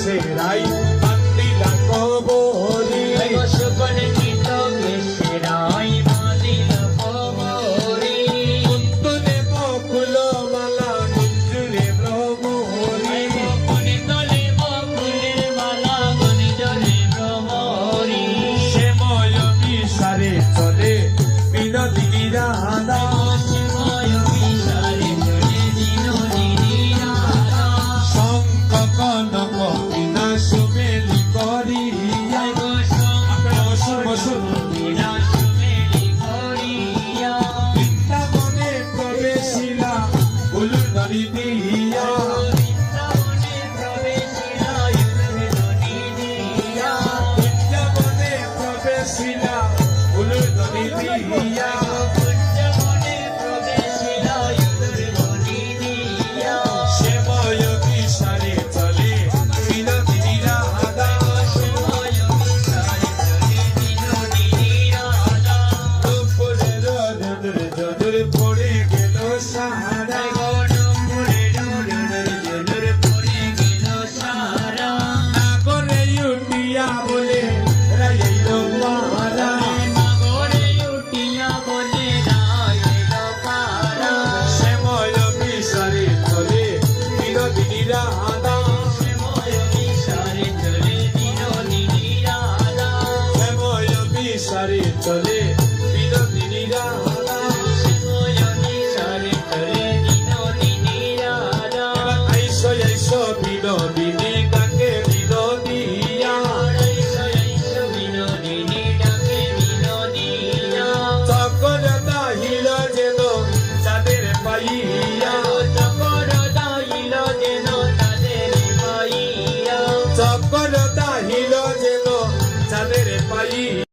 সেরাই বান্দিলা কবরি গোসপন চিত সেরাই বান্দিলা কবরি কুন্তলে বকুল মালা গুঞ্জুরে ভ্রমরি গোপনে তলে বকুলের মালা গঞ্জরে ভ্রমরি শ্যাময় বিসারে চলে বিনোদিনী রাধা শিবয় বিশালে চলে বিনোদিনী রাধা শঙ্খ কনক বিনা সুমেলি করিয়া বৃন্দাবনে প্রবেশিলা উলুর নদী দিয়া বৃন্দাবনে প্রবেশিলা উলুর নদী দিয়া শ্যাময় বিসারে চলে বিনোদিনী রাধা দুপুরের জোর পড়ে গেল সাহারা নাগরে উঠিয়া বলে রাইল মারা শ্যাময় বিসারে চলে বিনোদিনী রাধা শ্যাময় বিসারে চলে বিনোদিনী রাধা আইসো আইসো বিনোদিনী ডাকে বিনোদিয়া তখন দাহিল যেন তাদের পাইয়া তখন দাহিল যেন তাদের পাইয়া